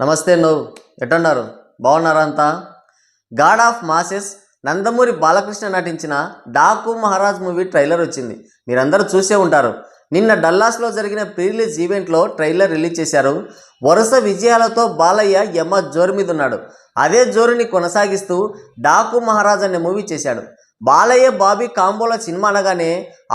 నమస్తే నువ్వు ఎట్టున్నారు బాగున్నారా అంతా God of masses Nandamuri Balakrishna నటించిన డాకు మహారాజ్ మూవీ ట్రైలర్ వచ్చింది. మీరందరూ చూసే ఉంటారు. నిన్న డల్లాస్లో జరిగిన ప్రీ రిలీజ్ ఈవెంట్లో ట్రైలర్ రిలీజ్ చేశారు. వరుస విజయాలతో బాలయ్య యమ జోరు మీద ఉన్నాడు. అదే జోరుని కొనసాగిస్తూ డాకు మహారాజ్ అనే మూవీ చేశాడు. బాలయ్య బాబీ కాంబోల సినిమా అనగానే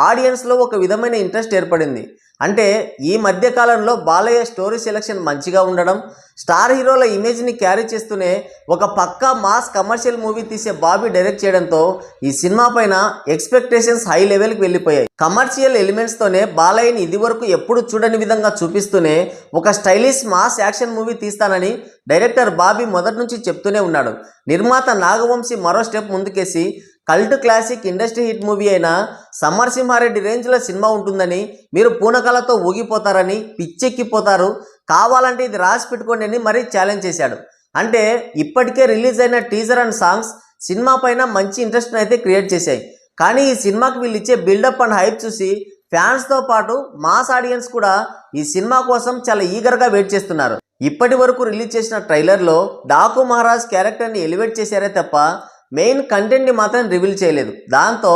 ఆడియన్స్లో ఒక విధమైన ఇంట్రెస్ట్ ఏర్పడింది. అంటే ఈ మధ్యకాలంలో బాలయ్య స్టోరీ సెలెక్షన్ మంచిగా ఉండడం, స్టార్ హీరోల ఇమేజ్ని క్యారీ చేస్తూనే ఒక పక్కా మాస్ కమర్షియల్ మూవీ తీసే బాబీ డైరెక్ట్ చేయడంతో ఈ సినిమా పైన ఎక్స్పెక్టేషన్స్ హై లెవెల్కి వెళ్ళిపోయాయి. కమర్షియల్ ఎలిమెంట్స్తోనే బాలయ్యని ఇదివరకు ఎప్పుడు చూడని విధంగా చూపిస్తూనే ఒక స్టైలిష్ మాస్ యాక్షన్ మూవీ తీస్తానని డైరెక్టర్ బాబీ మొదటి నుంచి చెప్తూనే ఉన్నాడు. నిర్మాత నాగవంశీ మరో స్టెప్ ముందుకేసి cult classic industry hit movie అయిన సమరసింహారెడ్డి రేంజ్లో సినిమా ఉంటుందని, మీరు పూనకాలతో ఊగిపోతారని, పిచ్చెక్కిపోతారు, కావాలంటే ఇది రాసి పెట్టుకోండి అని మరీ ఛాలెంజ్ చేశాడు. అంటే ఇప్పటికే రిలీజ్ అయిన టీజర్ అండ్ సాంగ్స్ సినిమా పైన మంచి ఇంట్రెస్ట్ని అయితే క్రియేట్ చేశాయి. కానీ ఈ సినిమాకి వీళ్ళు ఇచ్చే బిల్డప్ అండ్ హైప్ చూసి ఫ్యాన్స్తో పాటు మాస్ ఆడియన్స్ కూడా ఈ సినిమా కోసం చాలా ఈగర్గా వెయిట్ చేస్తున్నారు. ఇప్పటి వరకు రిలీజ్ చేసిన ట్రైలర్లో డాకు మహారాజ్ క్యారెక్టర్ని ఎలివేట్ చేశారే తప్ప మెయిన్ కంటెంట్ని మాత్రం రివీల్ చేయలేదు. దాంతో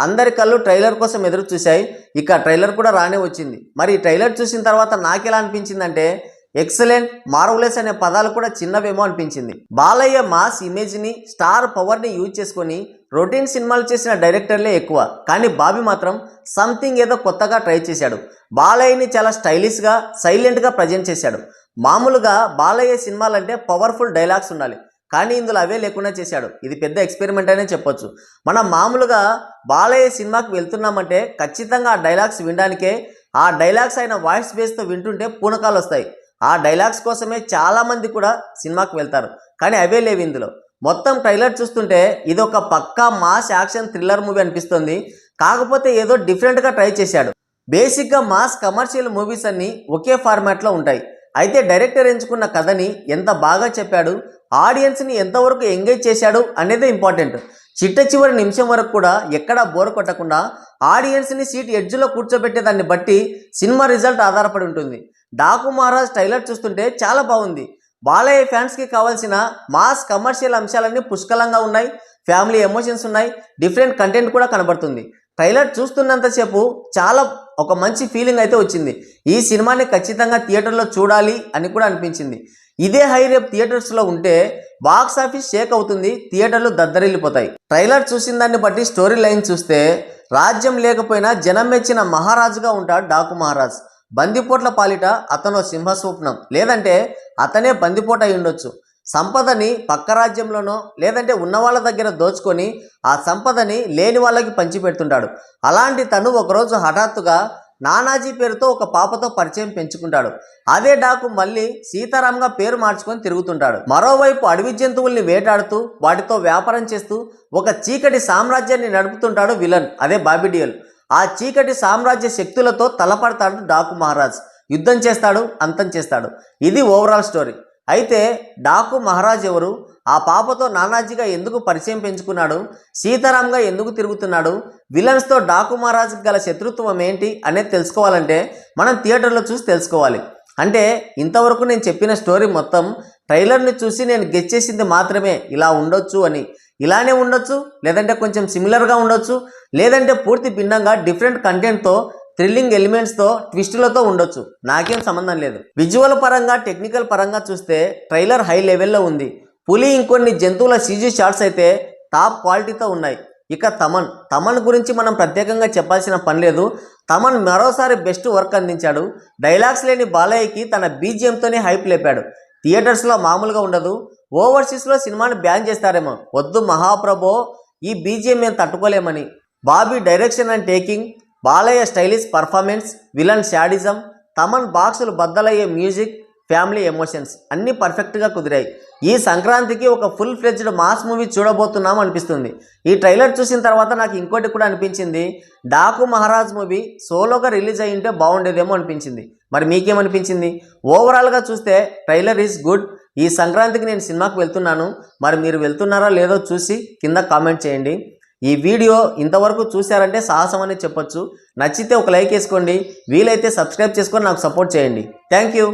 అందరి కళ్ళు ట్రైలర్ కోసం ఎదురు చూశాయి. ఇక ట్రైలర్ కూడా రానే వచ్చింది. మరి ఈ ట్రైలర్ చూసిన తర్వాత నాకెలా అనిపించిందంటే ఎక్సలెంట్, మార్వలెస్ అనే పదాలు కూడా చిన్నవేమో అనిపించింది. బాలయ్య మాస్ ఇమేజ్ని, స్టార్ పవర్ని యూజ్ చేసుకొని రొటీన్ సినిమాలు చేసిన డైరెక్టర్లే ఎక్కువ. కానీ బాబీ మాత్రం సంథింగ్ ఏదో కొత్తగా ట్రై చేశాడు. బాలయ్యని చాలా స్టైలిష్గా, సైలెంట్గా ప్రజెంట్ చేశాడు. మామూలుగా బాలయ్య సినిమాలంటే పవర్ఫుల్ డైలాగ్స్ ఉండాలి, కానీ ఇందులో అవే లేకుండా చేశాడు. ఇది పెద్ద ఎక్స్పెరిమెంట్ అనే చెప్పొచ్చు. మనం మామూలుగా బాలయ్య సినిమాకి వెళ్తున్నామంటే ఖచ్చితంగా ఆ డైలాగ్స్ వినడానికే, ఆ డైలాగ్స్ అయిన వాయిస్ బేస్తో వింటుంటే పూనకాలు వస్తాయి. ఆ డైలాగ్స్ కోసమే చాలామంది కూడా సినిమాకి వెళ్తారు. కానీ అవే లేవు ఇందులో. మొత్తం ట్రైలర్ చూస్తుంటే ఇది ఒక పక్కా మాస్ యాక్షన్ థ్రిల్లర్ మూవీ అనిపిస్తుంది. కాకపోతే ఏదో డిఫరెంట్గా ట్రై చేశాడు. బేసిక్గా మాస్ కమర్షియల్ మూవీస్ అన్నీ ఒకే ఫార్మాట్లో ఉంటాయి. అయితే డైరెక్టర్ ఎంచుకున్న కథని ఎంత బాగా చెప్పాడు, ఆడియన్స్ని ఎంతవరకు ఎంగేజ్ చేశాడు అనేదే ఇంపార్టెంట్. చిట్ట చివరి నిమిషం వరకు కూడా ఎక్కడా బోర్ కొట్టకుండా ఆడియన్స్ని సీట్ ఎడ్జ్లో కూర్చోబెట్టేదాన్ని బట్టి సినిమా రిజల్ట్ ఆధారపడి ఉంటుంది. డాకు మహారాజ్ ట్రైలర్ చూస్తుంటే చాలా బాగుంది. బాలయ్య ఫ్యాన్స్కి కావాల్సిన మాస్ కమర్షియల్ అంశాలన్నీ పుష్కలంగా ఉన్నాయి. ఫ్యామిలీ ఎమోషన్స్ ఉన్నాయి. డిఫరెంట్ కంటెంట్ కూడా కనబడుతుంది. ట్రైలర్ చూస్తున్నంతసేపు చాలా ఒక మంచి ఫీలింగ్ అయితే వచ్చింది. ఈ సినిమాని ఖచ్చితంగా థియేటర్లో చూడాలి అని కూడా అనిపించింది. ఇదే హై రేప్ థియేటర్స్లో ఉంటే బాక్స్ ఆఫీస్ షేక్ అవుతుంది, థియేటర్లు దద్దరిల్లిపోతాయి. ట్రైలర్ చూసిన దాన్ని బట్టి స్టోరీ లైన్ చూస్తే రాజ్యం లేకపోయినా జనం మెచ్చిన మహారాజుగా ఉంటాడు డాకు మహారాజ్. బందిపోట్ల పాలిట అతను సింహస్వప్నం, లేదంటే అతనే బందిపోట అయి ఉండొచ్చు. సంపదని పక్క రాజ్యంలోనో లేదంటే ఉన్న వాళ్ళ దగ్గర దోచుకొని ఆ సంపదని లేని వాళ్ళకి పంచిపెడుతుంటాడు. అలాంటి తను ఒకరోజు హఠాత్తుగా నానాజీ పేరుతో ఒక పాపతో పరిచయం పెంచుకుంటాడు. అదే డాకు మళ్ళీ సీతారాంగా పేరు మార్చుకొని తిరుగుతుంటాడు. మరోవైపు అడవి జంతువుల్ని వేటాడుతూ వాటితో వ్యాపారం చేస్తూ ఒక చీకటి సామ్రాజ్యాన్ని నడుపుతుంటాడు విలన్, అదే బాబీ డియోల్. ఆ చీకటి సామ్రాజ్య శక్తులతో తలపడతాడు డాకు మహారాజ్. యుద్ధం చేస్తాడు, అంతం చేస్తాడు. ఇది ఓవరాల్ స్టోరీ. అయితే డాకు మహారాజ్ ఎవరు, ఆ పాపతో నానాజీగా ఎందుకు పరిచయం పెంచుకున్నాడు, సీతారాంగా ఎందుకు తిరుగుతున్నాడు, విలన్స్తో డాకు మహారాజ్కి గల శత్రుత్వం ఏంటి అనేది తెలుసుకోవాలంటే మనం థియేటర్లో చూసి తెలుసుకోవాలి. అంటే ఇంతవరకు నేను చెప్పిన స్టోరీ మొత్తం ట్రైలర్ని చూసి నేను గెస్ చేసింది మాత్రమే. ఇలా ఉండొచ్చు అని, ఇలానే ఉండొచ్చు, లేదంటే కొంచెం సిమిలర్గా ఉండొచ్చు, లేదంటే పూర్తి భిన్నంగా డిఫరెంట్ కంటెంట్తో, థ్రిల్లింగ్ ఎలిమెంట్స్తో, ట్విస్టులతో ఉండొచ్చు. నాకేం సంబంధం లేదు. విజువల్ పరంగా, టెక్నికల్ పరంగా చూస్తే ట్రైలర్ హై లెవెల్లో ఉంది. పులి ఇంకొన్ని జంతువుల సీజీ షాట్స్ అయితే టాప్ క్వాలిటీతో ఉన్నాయి. ఇక తమన్ గురించి మనం ప్రత్యేకంగా చెప్పాల్సిన పని లేదు. తమన్ మరోసారి బెస్ట్ వర్క్ అందించాడు. డైలాగ్స్ లేని బాలయ్యకి తన బీజిఎంతోనే హైప్ లేపాడు. థియేటర్స్లో మామూలుగా ఉండదు. ఓవర్సీస్లో సినిమాని బ్యాన్ చేస్తారేమో. వద్దు మహాప్రభో, ఈ బీజిఎం మేము తట్టుకోలేమని. Bobby direction and taking, Balayya stylish performance, villain sadism, Thaman బాక్సులు బద్దలయ్యే మ్యూజిక్, ఫ్యామిలీ ఎమోషన్స్ అన్నీ పర్ఫెక్ట్గా కుదిరాయి. ఈ సంక్రాంతికి ఒక ఫుల్ ఫ్లెడ్జ్డ్ మాస్ మూవీ చూడబోతున్నాం అనిపిస్తుంది. ఈ ట్రైలర్ చూసిన తర్వాత నాకు ఇంకోటి కూడా అనిపించింది, డాకు మహారాజ్ మూవీ సోలోగా రిలీజ్ అయ్యి ఉంటే బాగుండేదేమో అనిపించింది. మరి మీకేమనిపించింది? ఓవరాల్గా చూస్తే ట్రైలర్ ఈజ్ గుడ్. ఈ సంక్రాంతికి నేను సినిమాకి వెళ్తున్నాను. మరి మీరు వెళ్తున్నారా లేదో చూసి కింద కామెంట్ చేయండి. ఈ వీడియో ఇంతవరకు చూశారంటే సాహసం అని చెప్పొచ్చు. నచ్చితే ఒక లైక్ వేసుకోండి, వీలైతే సబ్స్క్రైబ్ చేసుకొని నాకు సపోర్ట్ చేయండి. Thank you.